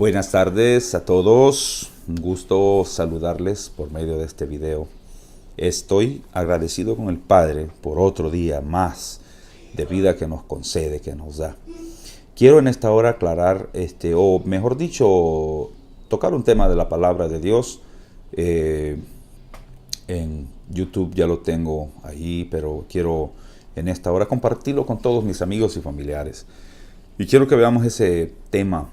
Buenas tardes a todos, un gusto saludarles por medio de este video. Estoy agradecido con el Padre por otro día más de vida que nos concede, que nos da. Quiero en esta hora aclarar, o mejor dicho, tocar un tema de la palabra de Dios. En YouTube ya lo tengo ahí, pero quiero en esta hora compartirlo con todos mis amigos y familiares. Y quiero que veamos ese tema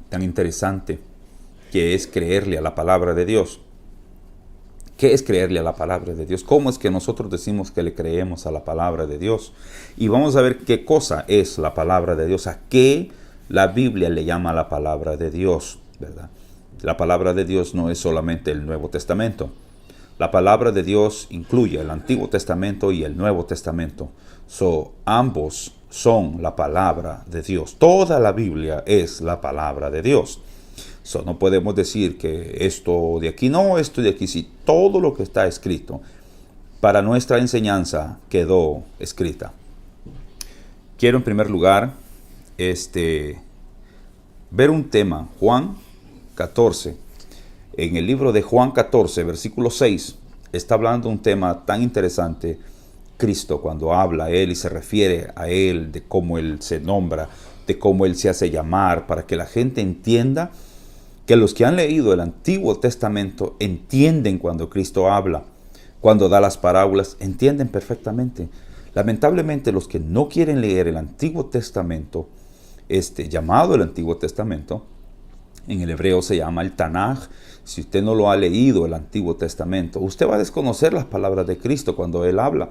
tan interesante que es creerle a la palabra de Dios. ¿Qué es creerle a la palabra de Dios? ¿Cómo es que nosotros decimos que le creemos a la palabra de Dios? Y vamos a ver qué cosa es la palabra de Dios, a qué la Biblia le llama la palabra de Dios, ¿verdad? La palabra de Dios no es solamente el Nuevo Testamento. La palabra de Dios incluye el Antiguo Testamento y el Nuevo Testamento. Ambos son la palabra de Dios. Toda la Biblia es la palabra de Dios. No podemos decir que esto de aquí no, esto de aquí sí. Todo lo que está escrito para nuestra enseñanza quedó escrita. Quiero en primer lugar ver un tema, Juan 14. En el libro de Juan 14, versículo 6, está hablando un tema tan interesante. Cristo, cuando habla a Él y se refiere a Él, de cómo Él se nombra, de cómo Él se hace llamar, para que la gente entienda que los que han leído el Antiguo Testamento entienden cuando Cristo habla, cuando da las parábolas, entienden perfectamente. Lamentablemente, los que no quieren leer el Antiguo Testamento, llamado el Antiguo Testamento, en el hebreo se llama el Tanaj. Si usted no lo ha leído el Antiguo Testamento, usted va a desconocer las palabras de Cristo cuando Él habla.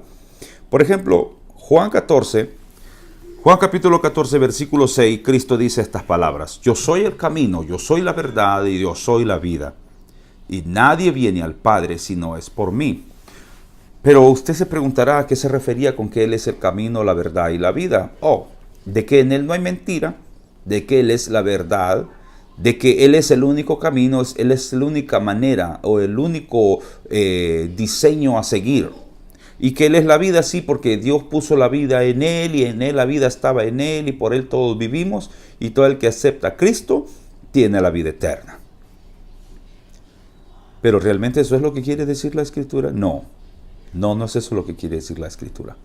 Por ejemplo, Juan capítulo 14, versículo 6, Cristo dice estas palabras: Yo soy el camino, yo soy la verdad y yo soy la vida. Y nadie viene al Padre si no es por mí. Pero usted se preguntará a qué se refería con que Él es el camino, la verdad y la vida. De que en Él no hay mentira, de que Él es la verdad, de que Él es el único camino, Él es la única manera o el único diseño a seguir. Y que Él es la vida, sí, porque Dios puso la vida en Él y en Él la vida estaba en Él y por Él todos vivimos, y todo el que acepta a Cristo tiene la vida eterna. ¿Pero realmente eso es lo que quiere decir la Escritura? No es eso lo que quiere decir la Escritura.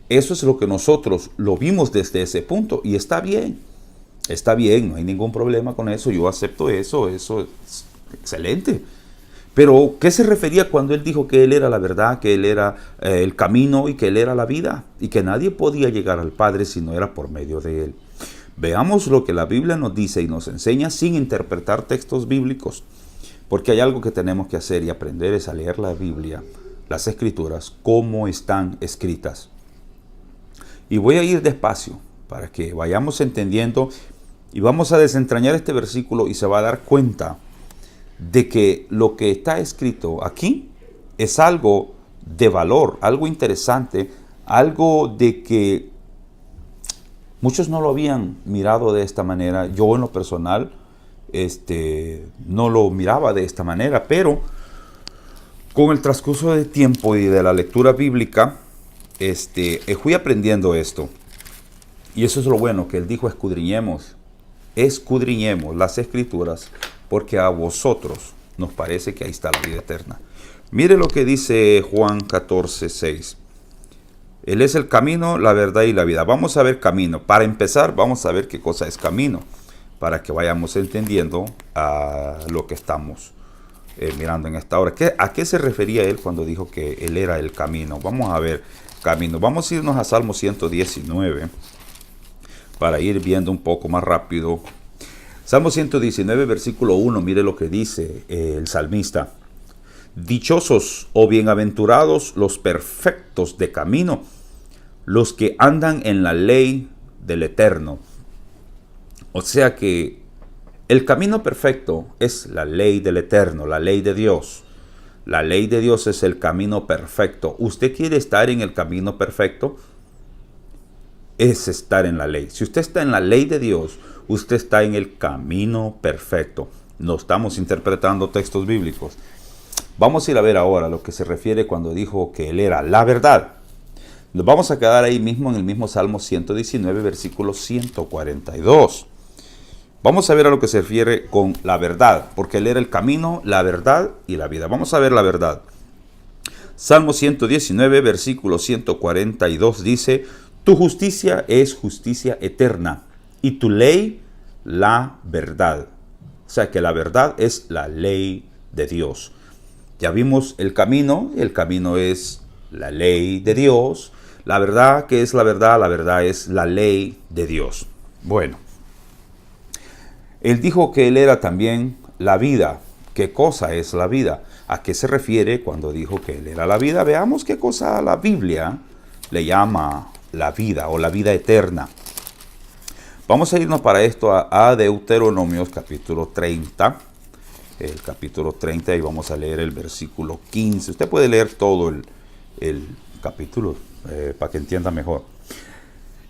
Eso es lo que nosotros lo vimos desde ese punto y está bien. Está bien, no hay ningún problema con eso, yo acepto eso es excelente. Pero, ¿qué se refería cuando Él dijo que Él era la verdad, que Él era el camino y que Él era la vida? Y que nadie podía llegar al Padre si no era por medio de Él. Veamos lo que la Biblia nos dice y nos enseña sin interpretar textos bíblicos. Porque hay algo que tenemos que hacer y aprender es a leer la Biblia, las Escrituras, como están escritas. Y voy a ir despacio para que vayamos entendiendo y vamos a desentrañar este versículo y se va a dar cuenta de que lo que está escrito aquí es algo de valor, algo interesante, algo de que muchos no lo habían mirado de esta manera. Yo en lo personal no lo miraba de esta manera, pero con el transcurso del tiempo y de la lectura bíblica fui aprendiendo esto. Y eso es lo bueno, que Él dijo: escudriñemos las Escrituras, porque a vosotros nos parece que ahí está la vida eterna. Mire lo que dice Juan 14, 6. Él es el camino, la verdad y la vida. Vamos a ver camino. Para empezar, vamos a ver qué cosa es camino, para que vayamos entendiendo a lo que estamos mirando en esta hora. ¿A qué se refería Él cuando dijo que Él era el camino? Vamos a ver camino. Vamos a irnos a Salmo 119 para ir viendo un poco más rápido. Salmo 119, versículo 1, mire lo que dice el salmista: Dichosos o bienaventurados los perfectos de camino, los que andan en la ley del Eterno. O sea que el camino perfecto es la ley del Eterno, la ley de Dios. La ley de Dios es el camino perfecto. ¿Usted quiere estar en el camino perfecto? Es estar en la ley. Si usted está en la ley de Dios, usted está en el camino perfecto. No estamos interpretando textos bíblicos. Vamos a ir a ver ahora lo que se refiere cuando dijo que Él era la verdad. Nos vamos a quedar ahí mismo en el mismo Salmo 119, versículo 142. Vamos a ver a lo que se refiere con la verdad, porque Él era el camino, la verdad y la vida. Vamos a ver la verdad. Salmo 119, versículo 142 dice: tu justicia es justicia eterna y tu ley la verdad. O sea que la verdad es la ley de Dios. Ya vimos el camino es la ley de Dios. La verdad, ¿qué es la verdad? La verdad es la ley de Dios. Bueno, Él dijo que Él era también la vida. ¿Qué cosa es la vida? ¿A qué se refiere cuando dijo que Él era la vida? Veamos qué cosa la Biblia le llama la vida o la vida eterna. Vamos a irnos para esto a Deuteronomios capítulo 30. El capítulo 30 y vamos a leer el versículo 15. Usted puede leer todo el capítulo para que entienda mejor.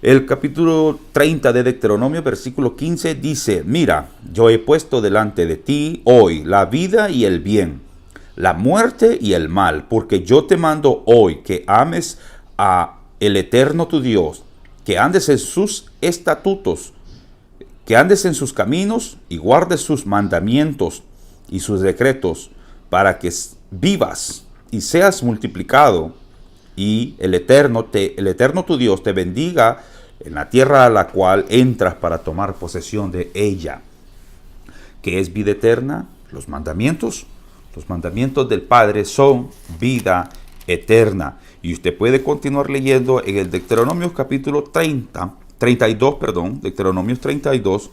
El capítulo 30 de Deuteronomio, versículo 15 dice: mira, yo he puesto delante de ti hoy la vida y el bien, la muerte y el mal, porque yo te mando hoy que ames a el Eterno tu Dios, que andes en sus estatutos, que andes en sus caminos y guardes sus mandamientos y sus decretos, para que vivas y seas multiplicado, y el Eterno tu Dios te bendiga en la tierra a la cual entras para tomar posesión de ella. ¿Qué es vida eterna? Los mandamientos del Padre son vida eterna. Y usted puede continuar leyendo en el Deuteronomios capítulo 32, Deuteronomios 32,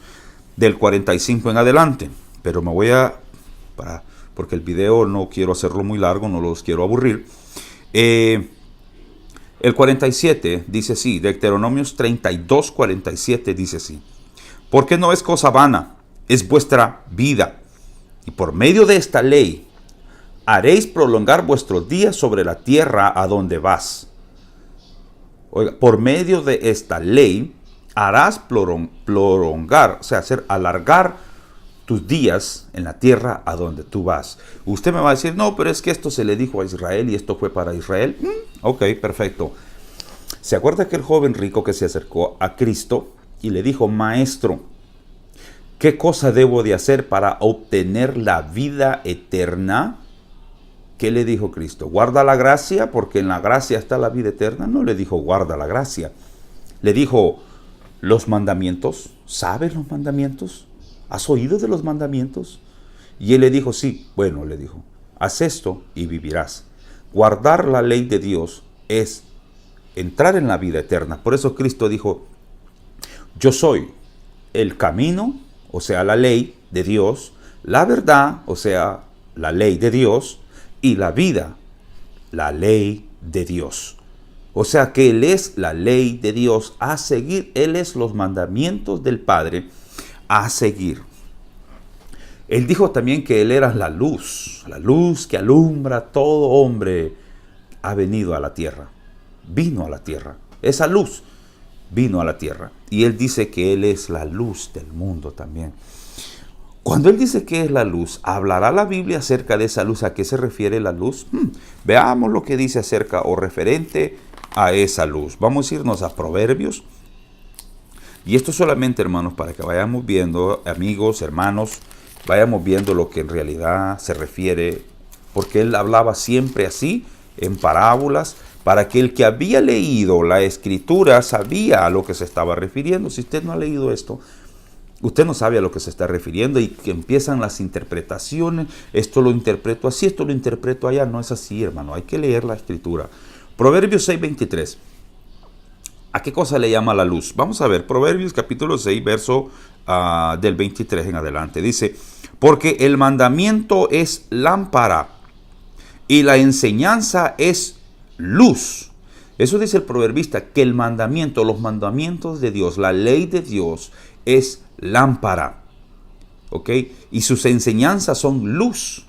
del 45 en adelante. Pero me voy porque el video no quiero hacerlo muy largo, no los quiero aburrir. El 47 dice así, Deuteronomios 32, 47 dice así: porque no es cosa vana, es vuestra vida, y por medio de esta ley haréis prolongar vuestros días sobre la tierra a donde vas. Oiga, por medio de esta ley harás prolongar, o sea, hacer alargar tus días en la tierra a donde tú vas. Usted me va a decir: no, pero es que esto se le dijo a Israel y esto fue para Israel. Ok, perfecto. ¿Se acuerda aquel joven rico que se acercó a Cristo y le dijo: maestro, ¿qué cosa debo de hacer para obtener la vida eterna? ¿Qué le dijo Cristo? ¿Guarda la gracia? Porque en la gracia está la vida eterna. No le dijo guarda la gracia. Le dijo los mandamientos. ¿Sabes los mandamientos? ¿Has oído de los mandamientos? Y él le dijo: sí. Bueno, le dijo, haz esto y vivirás. Guardar la ley de Dios es entrar en la vida eterna. Por eso Cristo dijo: yo soy el camino, o sea, la ley de Dios, la verdad, o sea, la ley de Dios, y la vida, la ley de Dios. O sea que Él es la ley de Dios a seguir. Él es los mandamientos del Padre a seguir. Él dijo también que Él era la luz que alumbra a todo hombre. Ha venido a la tierra, vino a la tierra. Esa luz vino a la tierra. Y Él dice que Él es la luz del mundo también. Cuando Él dice que es la luz, ¿hablará la Biblia acerca de esa luz? ¿A qué se refiere la luz? Veamos lo que dice acerca o referente a esa luz. Vamos a irnos a Proverbios. Y esto solamente, hermanos, para que vayamos viendo, amigos, hermanos, vayamos viendo lo que en realidad se refiere, porque Él hablaba siempre así, en parábolas, para que el que había leído la Escritura sabía a lo que se estaba refiriendo. Si usted no ha leído esto, usted no sabe a lo que se está refiriendo, y que empiezan las interpretaciones. Esto lo interpreto así, esto lo interpreto allá. No es así, hermano. Hay que leer la Escritura. Proverbios 6:23. ¿A qué cosa le llama la luz? Vamos a ver, Proverbios capítulo 6, verso del 23 en adelante. Dice: porque el mandamiento es lámpara y la enseñanza es luz. Eso dice el proverbista, que el mandamiento, los mandamientos de Dios, la ley de Dios es lámpara. ¿Ok? Y sus enseñanzas son luz.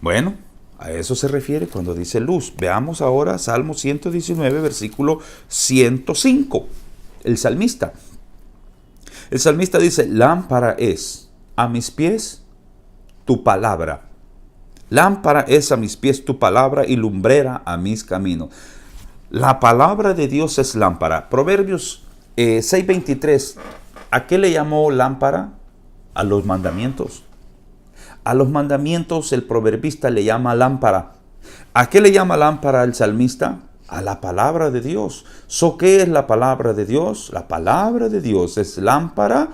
Bueno, a eso se refiere cuando dice luz. Veamos ahora Salmo 119, versículo 105. El salmista dice: lámpara es a mis pies tu palabra. Lámpara es a mis pies tu palabra y lumbrera a mis caminos. La palabra de Dios es lámpara. Proverbios 6:23. ¿A qué le llamó lámpara? A los mandamientos. A los mandamientos el proverbista le llama lámpara. ¿A qué le llama lámpara el salmista? A la palabra de Dios. ¿Qué es la palabra de Dios? La palabra de Dios es lámpara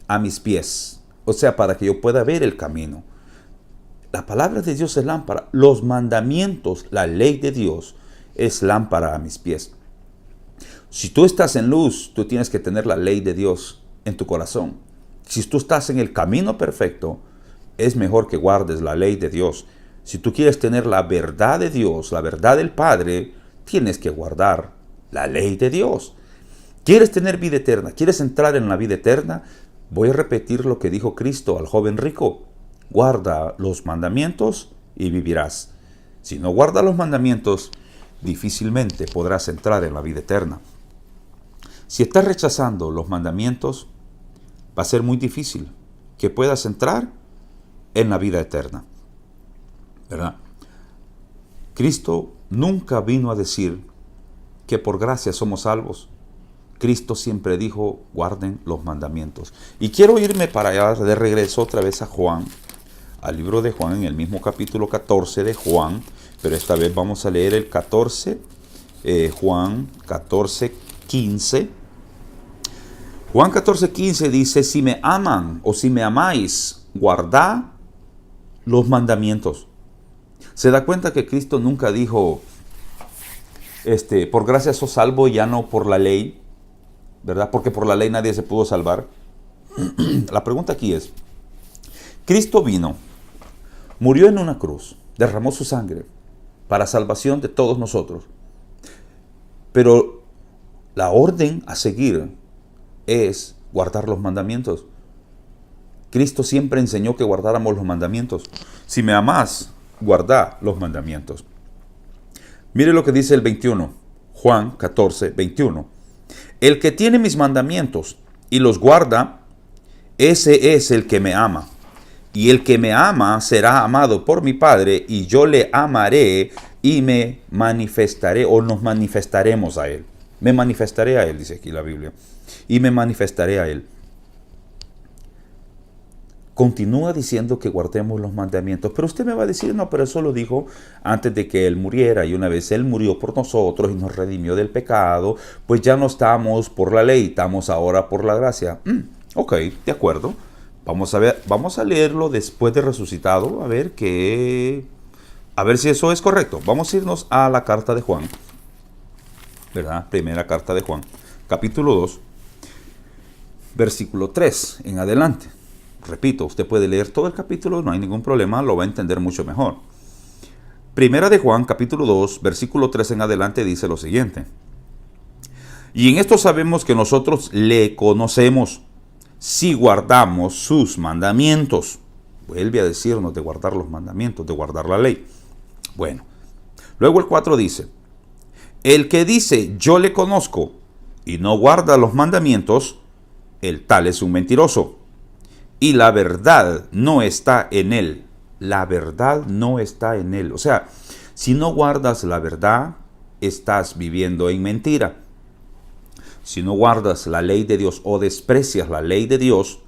a mis pies. O sea, para que yo pueda ver el camino. La palabra de Dios es lámpara. Los mandamientos, la ley de Dios, es lámpara a mis pies. Si tú estás en luz, tú tienes que tener la ley de Dios en tu corazón. Si tú estás en el camino perfecto, es mejor que guardes la ley de Dios. Si tú quieres tener la verdad de Dios, la verdad del Padre, tienes que guardar la ley de Dios. ¿Quieres tener vida eterna? ¿Quieres entrar en la vida eterna? Voy a repetir lo que dijo Cristo al joven rico. Guarda los mandamientos y vivirás. Si no guardas los mandamientos, difícilmente podrás entrar en la vida eterna. Si estás rechazando los mandamientos, va a ser muy difícil que puedas entrar en la vida eterna. ¿Verdad? Cristo nunca vino a decir que por gracia somos salvos. Cristo siempre dijo, guarden los mandamientos. Y quiero irme para allá de regreso otra vez a Juan, al libro de Juan, en el mismo capítulo 14 de Juan, pero esta vez vamos a leer el 14, Juan 14, 15. Juan 14, 15 dice, si me aman o si me amáis, guardad los mandamientos. Se da cuenta que Cristo nunca dijo, por gracia sos salvo ya no por la ley, ¿verdad? Porque por la ley nadie se pudo salvar. La pregunta aquí es, Cristo vino, murió en una cruz, derramó su sangre para salvación de todos nosotros. Pero la orden a seguir es guardar los mandamientos. Cristo siempre enseñó que guardáramos los mandamientos. Si me amás, guardá los mandamientos. Mire lo que dice el 21, Juan 14, 21. El que tiene mis mandamientos y los guarda, ese es el que me ama. Y el que me ama será amado por mi Padre, y yo le amaré y me manifestaré, o nos manifestaremos a él. Me manifestaré a él, dice aquí la Biblia. Y me manifestaré a él. Continúa diciendo que guardemos los mandamientos, pero usted me va a decir, no, pero eso lo dijo antes de que Él muriera, y una vez Él murió por nosotros y nos redimió del pecado, pues ya no estamos por la ley, estamos ahora por la gracia. Ok, de acuerdo. Vamos a leerlo después de resucitado, a ver si eso es correcto. Vamos a irnos a la carta de Juan, ¿verdad? Primera carta de Juan, capítulo 2, versículo 3 en adelante. Repito, usted puede leer todo el capítulo, no hay ningún problema, lo va a entender mucho mejor. Primera de Juan, capítulo 2, versículo 3 en adelante dice lo siguiente. Y en esto sabemos que nosotros le conocemos si guardamos sus mandamientos. Vuelve a decirnos de guardar los mandamientos, de guardar la ley. Bueno, luego el 4 dice, el que dice yo le conozco y no guarda los mandamientos, el tal es un mentiroso. Y la verdad no está en él. La verdad no está en él. O sea, si no guardas la verdad, estás viviendo en mentira. Si no guardas la ley de Dios o desprecias la ley de Dios,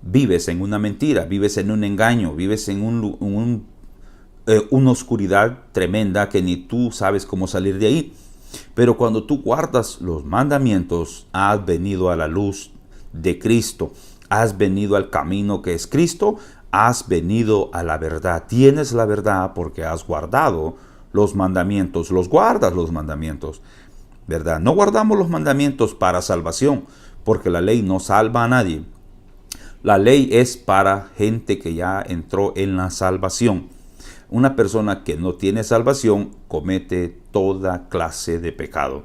vives en una mentira, vives en un engaño, vives en una oscuridad tremenda que ni tú sabes cómo salir de ahí. Pero cuando tú guardas los mandamientos, has venido a la luz de Cristo. Has venido al camino que es Cristo, has venido a la verdad. Tienes la verdad porque has guardado los mandamientos, los guardas los mandamientos, ¿verdad? No guardamos los mandamientos para salvación, porque la ley no salva a nadie. La ley es para gente que ya entró en la salvación. Una persona que no tiene salvación comete toda clase de pecado.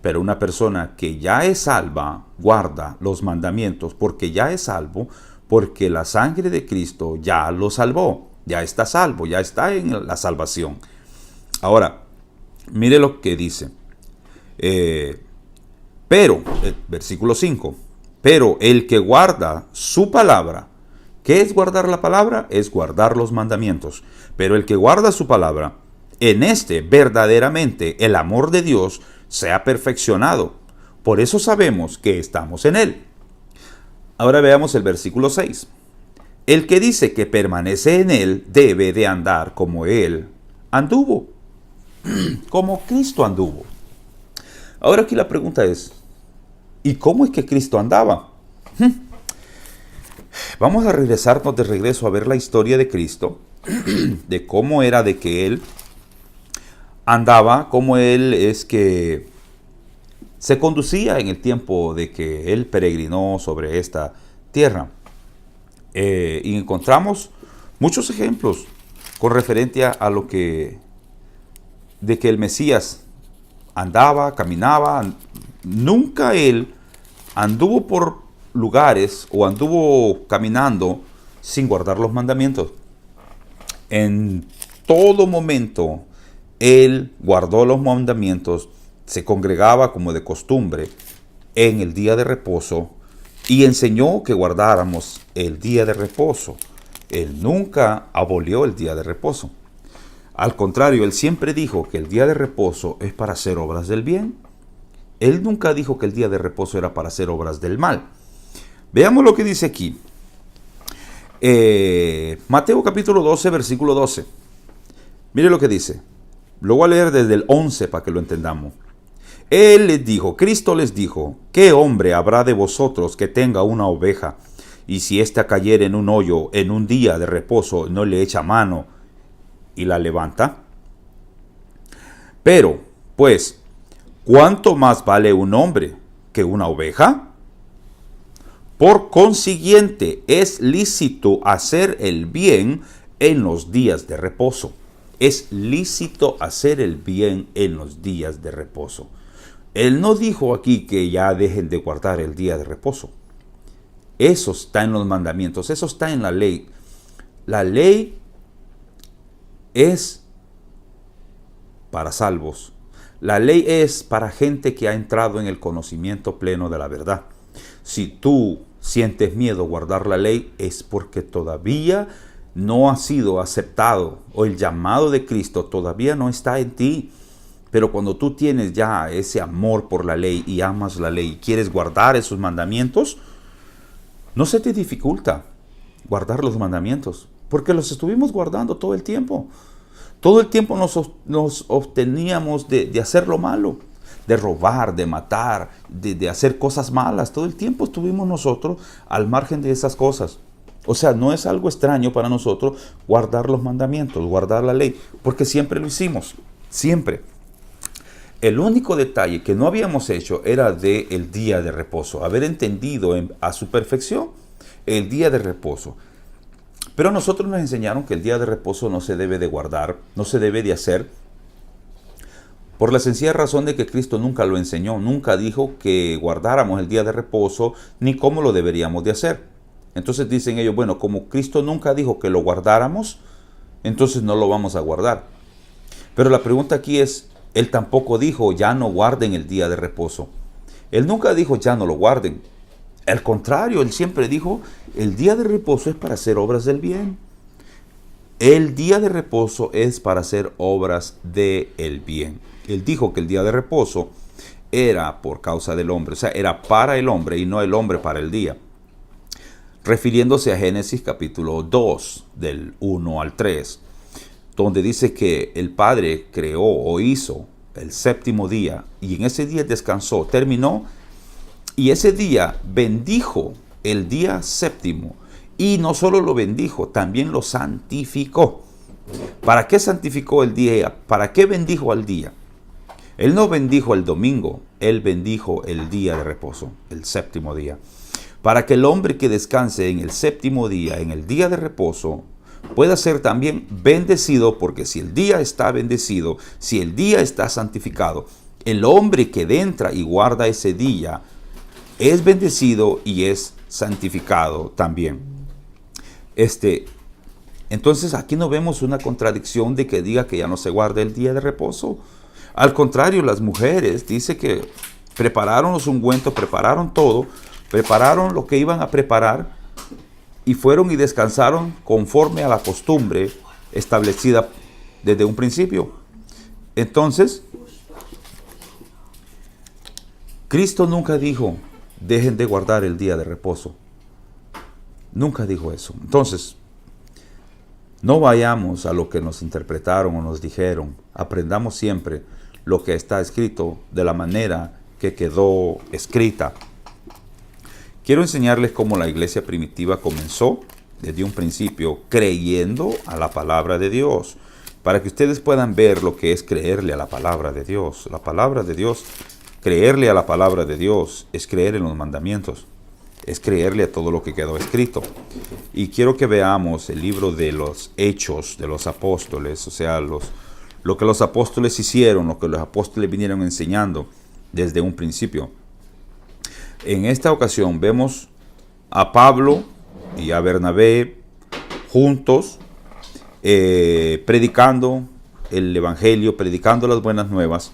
Pero una persona que ya es salva, guarda los mandamientos porque ya es salvo, porque la sangre de Cristo ya lo salvó, ya está salvo, ya está en la salvación. Ahora, mire lo que dice. Versículo 5, pero el que guarda su palabra, ¿qué es guardar la palabra? Es guardar los mandamientos. Pero el que guarda su palabra, en este verdaderamente el amor de Dios se ha perfeccionado. Por eso sabemos que estamos en Él. Ahora veamos el versículo 6. El que dice que permanece en él debe de andar como él anduvo, como Cristo anduvo. Ahora aquí la pregunta es, ¿y cómo es que Cristo andaba? Vamos a regresarnos de regreso a ver la historia de Cristo, de cómo era de que Él andaba, cómo Él es que se conducía en el tiempo de que Él peregrinó sobre esta tierra. Y encontramos muchos ejemplos con referencia a lo que, de que el Mesías andaba, caminaba. Nunca Él anduvo por lugares o anduvo caminando sin guardar los mandamientos. En todo momento Él guardó los mandamientos, se congregaba como de costumbre en el día de reposo y enseñó que guardáramos el día de reposo. Él nunca abolió el día de reposo. Al contrario, Él siempre dijo que el día de reposo es para hacer obras del bien. Él nunca dijo que el día de reposo era para hacer obras del mal. Veamos lo que dice aquí. Mateo capítulo 12, versículo 12. Mire lo que dice. Lo voy a leer desde el 11 para que lo entendamos. Él les dijo, Cristo les dijo, ¿qué hombre habrá de vosotros que tenga una oveja? Y si ésta cayere en un hoyo en un día de reposo, no le echa mano y la levanta. Pero, pues, ¿cuánto más vale un hombre que una oveja? Por consiguiente, es lícito hacer el bien en los días de reposo. Es lícito hacer el bien en los días de reposo. Él no dijo aquí que ya dejen de guardar el día de reposo. Eso está en los mandamientos, eso está en la ley. La ley es para salvos. La ley es para gente que ha entrado en el conocimiento pleno de la verdad. Si tú sientes miedo a guardar la ley, es porque todavía no ha sido aceptado o el llamado de Cristo todavía no está en ti. Pero cuando tú tienes ya ese amor por la ley y amas la ley y quieres guardar esos mandamientos, no se te dificulta guardar los mandamientos, porque los estuvimos guardando todo el tiempo. Todo el tiempo nos obteníamos de hacer lo malo, de robar, de matar, de hacer cosas malas. Todo el tiempo estuvimos nosotros al margen de esas cosas. O sea, no es algo extraño para nosotros guardar los mandamientos, guardar la ley, porque siempre lo hicimos, siempre. El único detalle que no habíamos hecho era del día de reposo, haber entendido a su perfección el día de reposo. Pero a nosotros nos enseñaron que el día de reposo no se debe de guardar, no se debe de hacer, por la sencilla razón de que Cristo nunca lo enseñó, nunca dijo que guardáramos el día de reposo, ni cómo lo deberíamos de hacer. Entonces dicen ellos, bueno, como Cristo nunca dijo que lo guardáramos, entonces no lo vamos a guardar. Pero la pregunta aquí es, Él tampoco dijo, ya no guarden el día de reposo. Él nunca dijo, ya no lo guarden. Al contrario, Él siempre dijo, el día de reposo es para hacer obras del bien. El día de reposo es para hacer obras del bien. Él dijo que el día de reposo era por causa del hombre, o sea, era para el hombre y no el hombre para el día. Refiriéndose a Génesis capítulo 2, del 1 al 3. Donde dice que el Padre creó o hizo el séptimo día y en ese día descansó, terminó, y ese día bendijo el día séptimo y no solo lo bendijo, también lo santificó. ¿Para qué santificó el día? ¿Para qué bendijo al día? Él no bendijo el domingo, Él bendijo el día de reposo, el séptimo día. Para que el hombre que descanse en el séptimo día, en el día de reposo, pueda ser también bendecido, porque si el día está bendecido, si el día está santificado, el hombre que entra y guarda ese día es bendecido y es santificado también. Entonces aquí no vemos una contradicción de que diga que ya no se guarda el día de reposo. Al contrario, las mujeres dice que prepararon los ungüentos, prepararon todo, prepararon lo que iban a preparar y fueron y descansaron conforme a la costumbre establecida desde un principio. Entonces, Cristo nunca dijo, dejen de guardar el día de reposo. Nunca dijo eso. Entonces, no vayamos a lo que nos interpretaron o nos dijeron. Aprendamos siempre lo que está escrito de la manera que quedó escrita. Quiero enseñarles cómo la iglesia primitiva comenzó desde un principio creyendo a la palabra de Dios, para que ustedes puedan ver lo que es creerle a la palabra de Dios. La palabra de Dios, creerle a la palabra de Dios es creer en los mandamientos, es creerle a todo lo que quedó escrito. Y quiero que veamos el libro de los Hechos de los Apóstoles, o sea, lo que los apóstoles hicieron, lo que los apóstoles vinieron enseñando desde un principio. En esta ocasión vemos a Pablo y a Bernabé juntos predicando el evangelio, predicando las buenas nuevas.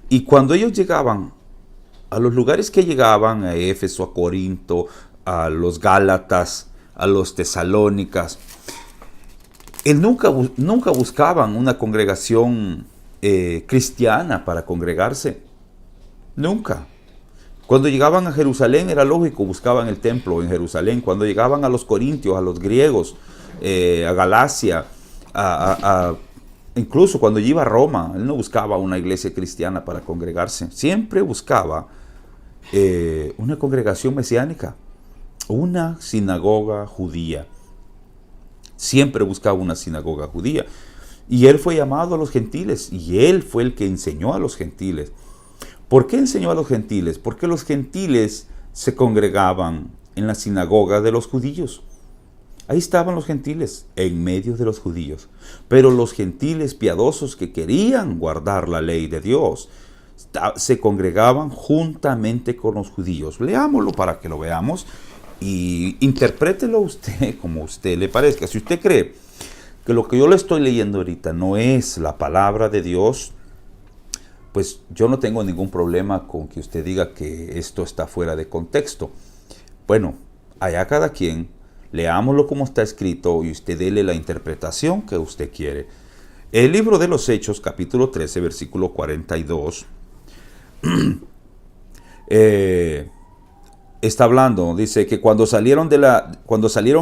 Y cuando ellos llegaban a los lugares que llegaban, a Éfeso, a Corinto, a los Gálatas, a los Tesalónicas, nunca buscaban una congregación cristiana para congregarse. Nunca. Cuando llegaban a Jerusalén era lógico, buscaban el templo en Jerusalén. Cuando llegaban a los corintios, a los griegos, a Galacia, incluso cuando iba a Roma, él no buscaba una iglesia cristiana para congregarse. Siempre buscaba una congregación mesiánica, una sinagoga judía. Siempre buscaba una sinagoga judía. Y él fue llamado a los gentiles, y él fue el que enseñó a los gentiles. ¿Por qué enseñó a los gentiles? Porque los gentiles se congregaban en la sinagoga de los judíos. Ahí estaban los gentiles, en medio de los judíos. Pero los gentiles piadosos que querían guardar la ley de Dios, se congregaban juntamente con los judíos. Leámoslo para que lo veamos y interprételo usted como a usted le parezca. Si usted cree que lo que yo le estoy leyendo ahorita no es la palabra de Dios, pues yo no tengo ningún problema con que usted diga que esto está fuera de contexto. Bueno, allá cada quien, leámoslo como está escrito y usted dele la interpretación que usted quiere. El libro de los Hechos, capítulo 13, versículo 42, está hablando, dice que cuando salieron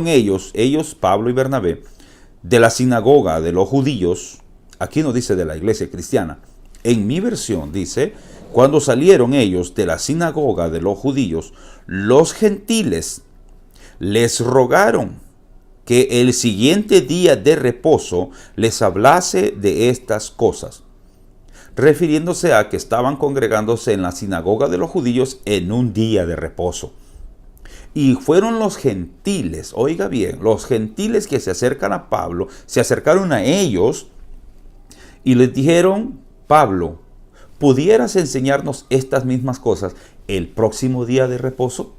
ellos, Pablo y Bernabé, de la sinagoga de los judíos, aquí no dice de la iglesia cristiana, en mi versión dice, cuando salieron ellos de la sinagoga de los judíos, los gentiles les rogaron que el siguiente día de reposo les hablase de estas cosas, refiriéndose a que estaban congregándose en la sinagoga de los judíos en un día de reposo. Y fueron los gentiles, oiga bien, los gentiles que se acercan a Pablo, se acercaron a ellos y les dijeron, Pablo, ¿pudieras enseñarnos estas mismas cosas el próximo día de reposo?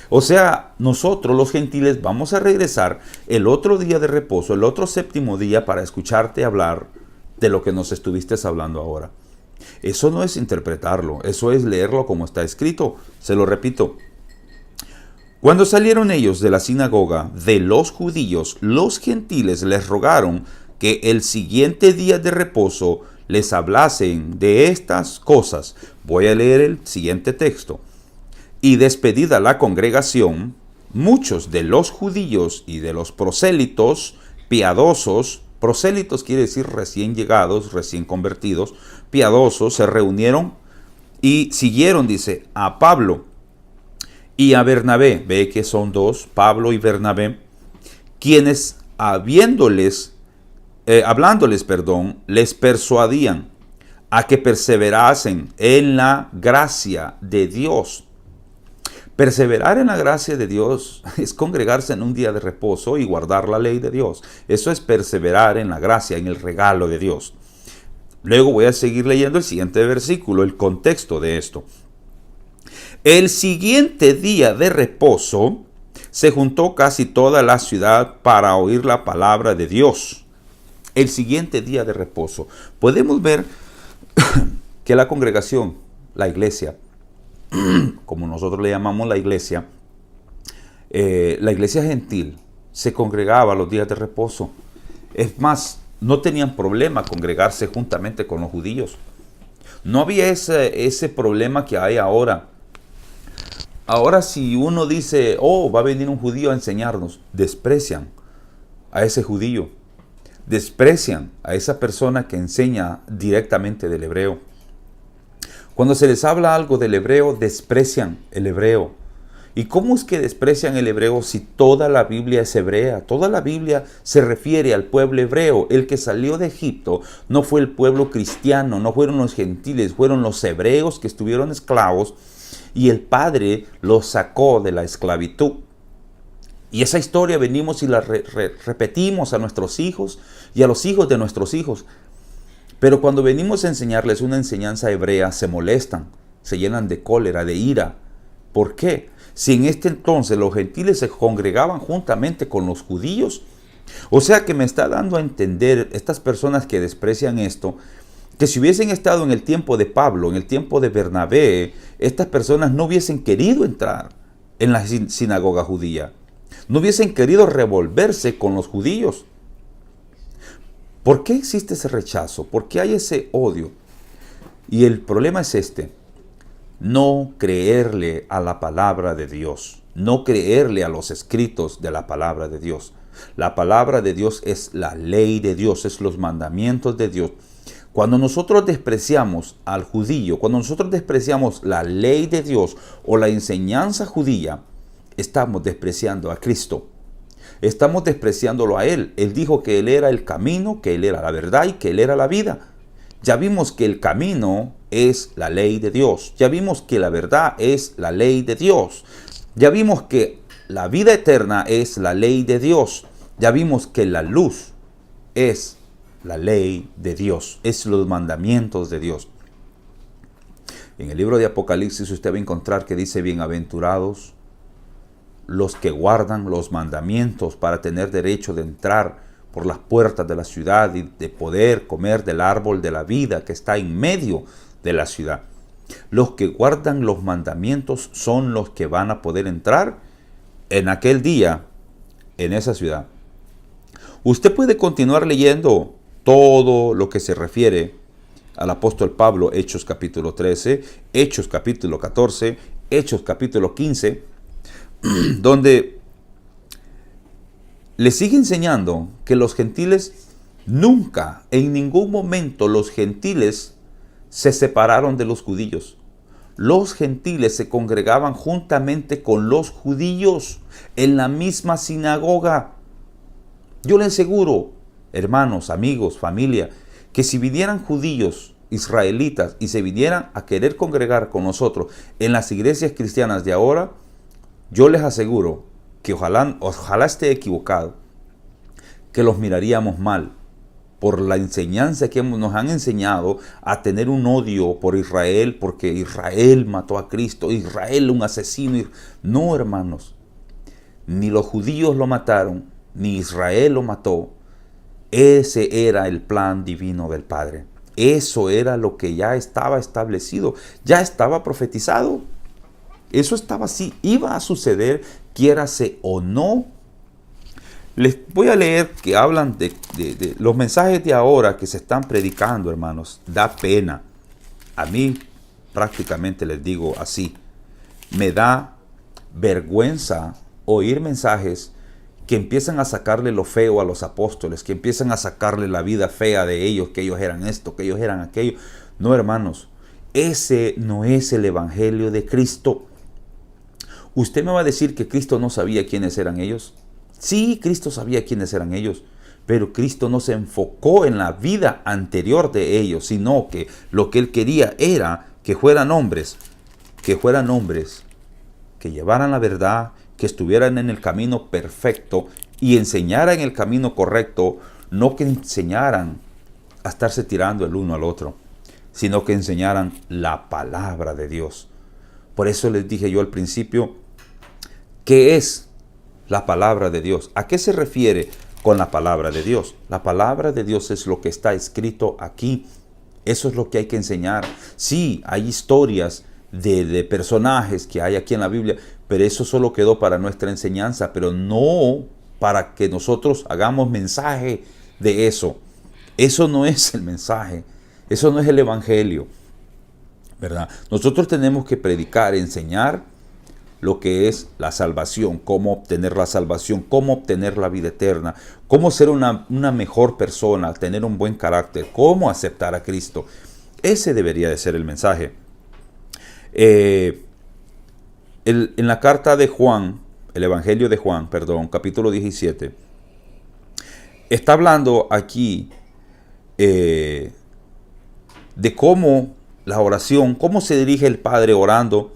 O sea, nosotros los gentiles vamos a regresar el otro día de reposo, el otro séptimo día, para escucharte hablar de lo que nos estuviste hablando ahora. Eso no es interpretarlo, eso es leerlo como está escrito. Se lo repito. Cuando salieron ellos de la sinagoga de los judíos, los gentiles les rogaron que el siguiente día de reposo les hablasen de estas cosas. Voy a leer el siguiente texto. Y despedida la congregación, muchos de los judíos y de los prosélitos piadosos, prosélitos quiere decir recién llegados, recién convertidos, piadosos, se reunieron y siguieron, dice, a Pablo y a Bernabé. Ve que son dos, Pablo y Bernabé, quienes hablándoles, les persuadían a que perseverasen en la gracia de Dios. Perseverar en la gracia de Dios es congregarse en un día de reposo y guardar la ley de Dios. Eso es perseverar en la gracia, en el regalo de Dios. Luego voy a seguir leyendo el siguiente versículo, el contexto de esto. El siguiente día de reposo se juntó casi toda la ciudad para oír la palabra de Dios. El siguiente día de reposo. Podemos ver que la congregación, la iglesia, como nosotros le llamamos la iglesia gentil, se congregaba los días de reposo. Es más, no tenían problema congregarse juntamente con los judíos. No había ese problema que hay ahora Ahora si uno dice, oh, va a venir un judío a enseñarnos, desprecian a ese judío, desprecian a esa persona que enseña directamente del hebreo. Cuando se les habla algo del hebreo, desprecian el hebreo. ¿Y cómo es que desprecian el hebreo si toda la Biblia es hebrea? Toda la Biblia se refiere al pueblo hebreo. El que salió de Egipto no fue el pueblo cristiano, no fueron los gentiles, fueron los hebreos que estuvieron esclavos y el Padre los sacó de la esclavitud. Y esa historia venimos y la repetimos a nuestros hijos y a los hijos de nuestros hijos. Pero cuando venimos a enseñarles una enseñanza hebrea, se molestan, se llenan de cólera, de ira. ¿Por qué? Si en este entonces los gentiles se congregaban juntamente con los judíos. O sea que me está dando a entender estas personas que desprecian esto, que si hubiesen estado en el tiempo de Pablo, en el tiempo de Bernabé, estas personas no hubiesen querido entrar en la sinagoga judía. No hubiesen querido revolverse con los judíos. ¿Por qué existe ese rechazo? ¿Por qué hay ese odio? Y el problema es este: no creerle a la palabra de Dios, no creerle a los escritos de la palabra de Dios. La palabra de Dios es la ley de Dios, es los mandamientos de Dios. Cuando nosotros despreciamos al judío, cuando nosotros despreciamos la ley de Dios o la enseñanza judía, estamos despreciando a Cristo. Estamos despreciándolo a Él. Él dijo que Él era el camino, que Él era la verdad y que Él era la vida. Ya vimos que el camino es la ley de Dios. Ya vimos que la verdad es la ley de Dios. Ya vimos que la vida eterna es la ley de Dios. Ya vimos que la luz es la ley de Dios. Es los mandamientos de Dios. En el libro de Apocalipsis usted va a encontrar que dice: bienaventurados los que guardan los mandamientos para tener derecho de entrar por las puertas de la ciudad y de poder comer del árbol de la vida que está en medio de la ciudad. Los que guardan los mandamientos son los que van a poder entrar en aquel día en esa ciudad. Usted puede continuar leyendo todo lo que se refiere al apóstol Pablo, Hechos capítulo 13, Hechos capítulo 14, Hechos capítulo 15, donde le sigue enseñando que los gentiles nunca, en ningún momento los gentiles se separaron de los judíos. Los gentiles se congregaban juntamente con los judíos en la misma sinagoga. Yo le aseguro, hermanos, amigos, familia, que si vinieran judíos, israelitas, y se vinieran a querer congregar con nosotros en las iglesias cristianas de ahora, yo les aseguro que ojalá esté equivocado, que los miraríamos mal por la enseñanza que nos han enseñado a tener un odio por Israel, porque Israel mató a Cristo, Israel un asesino. No, hermanos, ni los judíos lo mataron, ni Israel lo mató. Ese era el plan divino del Padre. Eso era lo que ya estaba establecido, ya estaba profetizado. Eso estaba así, iba a suceder, quiérase o no. Les voy a leer que hablan de los mensajes de ahora que se están predicando, hermanos. Da pena. A mí prácticamente les digo así. Me da vergüenza oír mensajes que empiezan a sacarle lo feo a los apóstoles, que empiezan a sacarle la vida fea de ellos, que ellos eran esto, que ellos eran aquello. No, hermanos, ese no es el evangelio de Cristo. ¿Usted me va a decir que Cristo no sabía quiénes eran ellos? Sí, Cristo sabía quiénes eran ellos, pero Cristo no se enfocó en la vida anterior de ellos, sino que lo que Él quería era que fueran hombres, que llevaran la verdad, que estuvieran en el camino perfecto y enseñaran el camino correcto, no que enseñaran a estarse tirando el uno al otro, sino que enseñaran la palabra de Dios. Por eso les dije yo al principio, ¿qué es la palabra de Dios? ¿A qué se refiere con la palabra de Dios? La palabra de Dios es lo que está escrito aquí. Eso es lo que hay que enseñar. Sí, hay historias de personajes que hay aquí en la Biblia, pero eso solo quedó para nuestra enseñanza, pero no para que nosotros hagamos mensaje de eso. Eso no es el mensaje. Eso no es el evangelio, ¿verdad? Nosotros tenemos que predicar, enseñar lo que es la salvación, cómo obtener la salvación, cómo obtener la vida eterna, cómo ser una mejor persona, tener un buen carácter, cómo aceptar a Cristo. Ese debería de ser el mensaje. En la carta de Juan, el Evangelio de Juan, capítulo 17, está hablando aquí de cómo la oración, cómo se dirige el Padre orando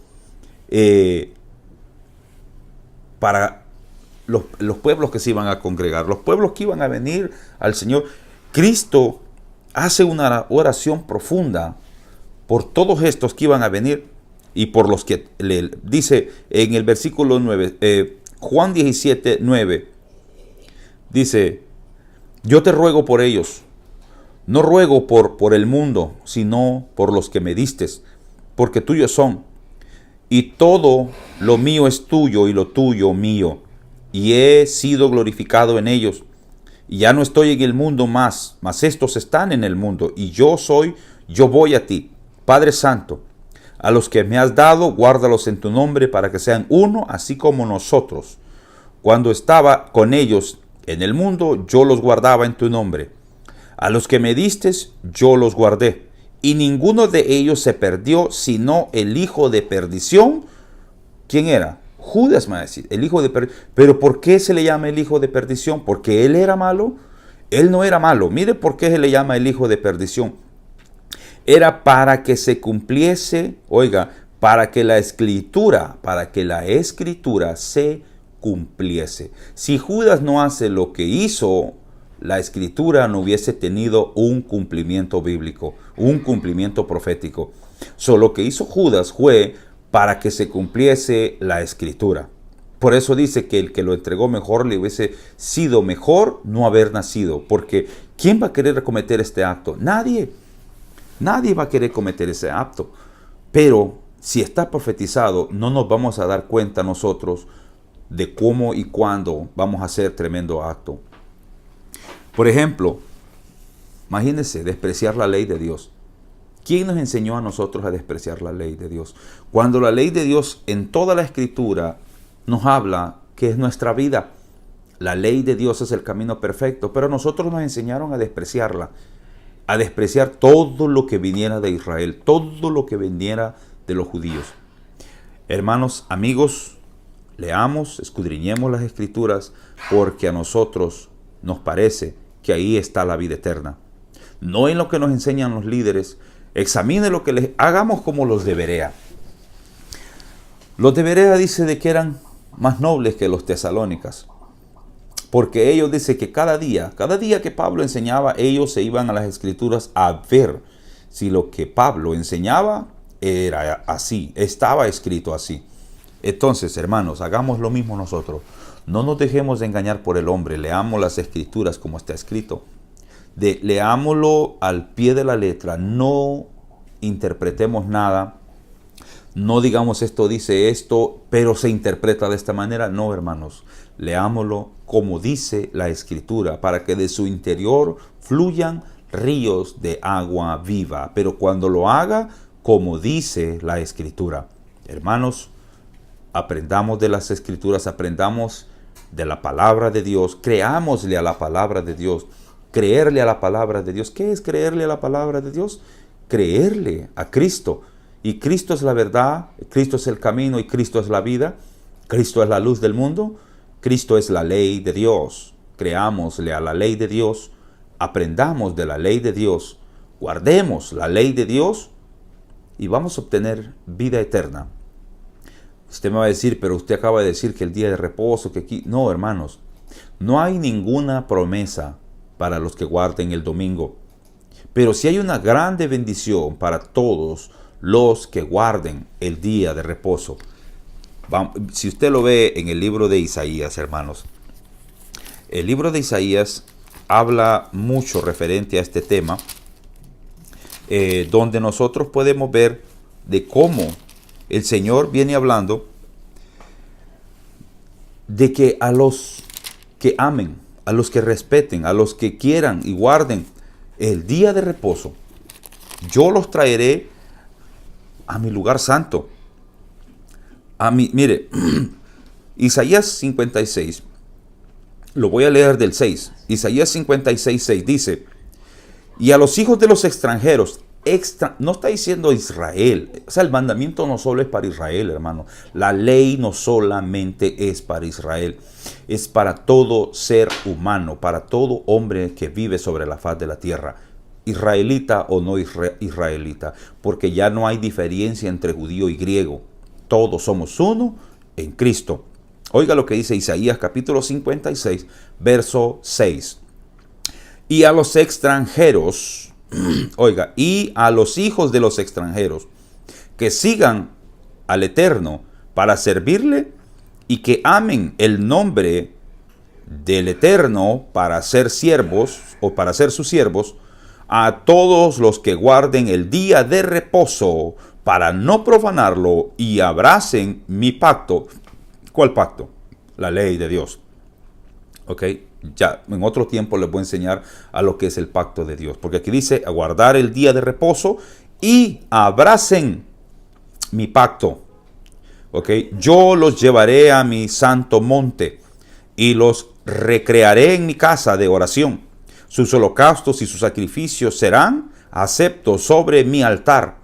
para los pueblos que se iban a congregar, los pueblos que iban a venir al Señor. Cristo hace una oración profunda por todos estos que iban a venir y por los que le dice en el versículo 9, Juan 17, 9, dice: yo te ruego por ellos, no ruego por el mundo, sino por los que me distes, porque tuyos son, y todo lo mío es tuyo y lo tuyo mío, y he sido glorificado en ellos. Y ya no estoy en el mundo más, mas estos están en el mundo, y yo voy a ti. Padre Santo, a los que me has dado, guárdalos en tu nombre, para que sean uno, así como nosotros. Cuando estaba con ellos en el mundo, yo los guardaba en tu nombre. A los que me distes, yo los guardé. Y ninguno de ellos se perdió, sino el hijo de perdición. ¿Quién era? Judas, me va a decir, el hijo de perdición. ¿Pero por qué se le llama el hijo de perdición? ¿Porque él era malo? Él no era malo. Mire por qué se le llama el hijo de perdición. Era para que se cumpliese, para que la escritura se cumpliese. Si Judas no hace lo que hizo, la escritura no hubiese tenido un cumplimiento bíblico, un cumplimiento profético. Lo que hizo Judas fue para que se cumpliese la escritura. Por eso dice que el que lo entregó mejor, le hubiese sido mejor no haber nacido. Porque ¿quién va a querer cometer este acto? Nadie. Nadie va a querer cometer ese acto. Pero si está profetizado, no nos vamos a dar cuenta nosotros de cómo y cuándo vamos a hacer tremendo acto. Por ejemplo, imagínense despreciar la ley de Dios. ¿Quién nos enseñó a nosotros a despreciar la ley de Dios? Cuando la ley de Dios en toda la escritura nos habla que es nuestra vida. La ley de Dios es el camino perfecto, pero nosotros nos enseñaron a despreciarla, a despreciar todo lo que viniera de Israel, todo lo que viniera de los judíos. Hermanos, amigos, leamos, escudriñemos las escrituras, porque a nosotros nos parece que ahí está la vida eterna. No en lo que nos enseñan los líderes. Examine lo que les hagamos como los de Berea. Los de Berea dice de que eran más nobles que los tesalónicas, porque ellos dicen que cada día que Pablo enseñaba, ellos se iban a las escrituras a ver si lo que Pablo enseñaba era así, estaba escrito así. Entonces, hermanos, hagamos lo mismo nosotros. No nos dejemos de engañar por el hombre. Leamos las escrituras como está escrito. Leámoslo al pie de la letra. No interpretemos nada. No digamos esto dice esto, pero se interpreta de esta manera. No, hermanos. Leámoslo como dice la escritura, para que de su interior fluyan ríos de agua viva. Pero cuando lo haga como dice la escritura. Hermanos, aprendamos de las escrituras, aprendamos de la palabra de Dios, creámosle a la palabra de Dios, creerle a la palabra de Dios. ¿Qué es creerle a la palabra de Dios? Creerle a Cristo. Y Cristo es la verdad, Cristo es el camino y Cristo es la vida, Cristo es la luz del mundo, Cristo es la ley de Dios. Creámosle a la ley de Dios, aprendamos de la ley de Dios, guardemos la ley de Dios y vamos a obtener vida eterna. Usted me va a decir, pero usted acaba de decir que el día de reposo, que aquí... No, hermanos, no hay ninguna promesa para los que guarden el domingo. Pero sí hay una grande bendición para todos los que guarden el día de reposo. Si usted lo ve en el libro de Isaías, hermanos, el libro de Isaías habla mucho referente a este tema, donde nosotros podemos ver de cómo el Señor viene hablando de que a los que amen, a los que respeten, a los que quieran y guarden el día de reposo, yo los traeré a mi lugar santo, A mí, mire, Isaías 56, lo voy a leer del 6. Isaías 56, 6 dice, y a los hijos de los extranjeros, no está diciendo Israel, o sea, el mandamiento no solo es para Israel, hermano. La ley no solamente es para Israel, es para todo ser humano, para todo hombre que vive sobre la faz de la tierra, israelita o no israelita, porque ya no hay diferencia entre judío y griego. Todos somos uno en Cristo. Oiga lo que dice Isaías capítulo 56, verso 6. Y a los extranjeros, oiga, y a los hijos de los extranjeros que sigan al Eterno para servirle y que amen el nombre del Eterno para ser siervos o para ser sus siervos, a todos los que guarden el día de reposo para no profanarlo y abracen mi pacto. ¿Cuál pacto? La ley de Dios. ¿Ok? Ya en otro tiempo les voy a enseñar a lo que es el pacto de Dios. Porque aquí dice, a guardar el día de reposo y abracen mi pacto. ¿Ok? Yo los llevaré a mi santo monte y los recrearé en mi casa de oración. Sus holocaustos y sus sacrificios serán aceptos sobre mi altar.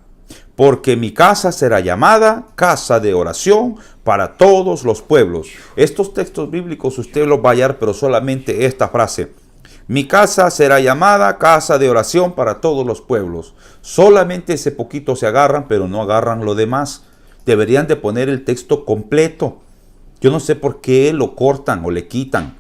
Porque mi casa será llamada casa de oración para todos los pueblos. Estos textos bíblicos usted los va a hallar, pero solamente esta frase. Mi casa será llamada casa de oración para todos los pueblos. Solamente ese poquito se agarran, pero no agarran lo demás. Deberían de poner el texto completo. Yo no sé por qué lo cortan o le quitan.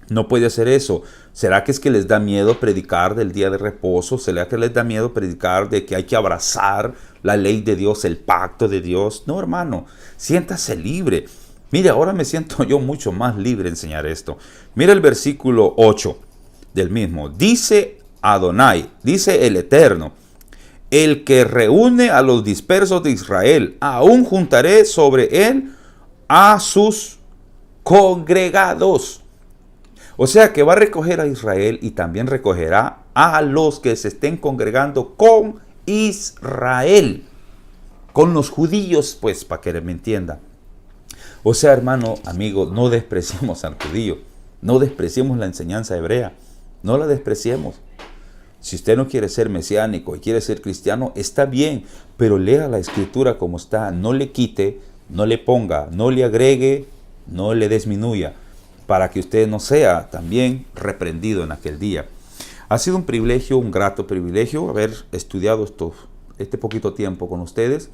No puede hacer eso. ¿Será que es que les da miedo predicar del día de reposo? ¿Será que les da miedo predicar de que hay que abrazar la ley de Dios, el pacto de Dios? No, hermano, siéntase libre. Mire, ahora me siento yo mucho más libre de enseñar esto. Mira el versículo 8 del mismo. Dice Adonai, dice el Eterno, el que reúne a los dispersos de Israel, aún juntaré sobre él a sus congregados. O sea que va a recoger a Israel y también recogerá a los que se estén congregando con Israel, con los judíos, pues, para que me entienda. O sea, hermano, amigo, no despreciemos al judío, no despreciemos la enseñanza hebrea, no la despreciemos. Si usted no quiere ser mesiánico y quiere ser cristiano, está bien, pero lea la escritura como está, no le quite, no le ponga, no le agregue, no le disminuya, para que usted no sea también reprendido en aquel día. Ha sido un privilegio, un grato privilegio haber estudiado este poquito tiempo con ustedes.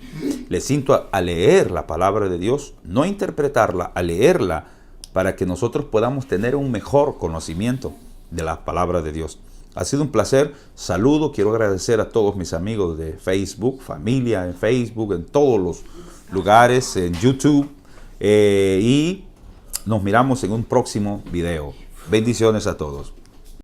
Les invito a leer la palabra de Dios, no a interpretarla, a leerla, para que nosotros podamos tener un mejor conocimiento de la palabra de Dios. Ha sido un placer. Saludo, quiero agradecer a todos mis amigos de Facebook, familia en Facebook, en todos los lugares, en YouTube, y nos miramos en un próximo video. Bendiciones a todos.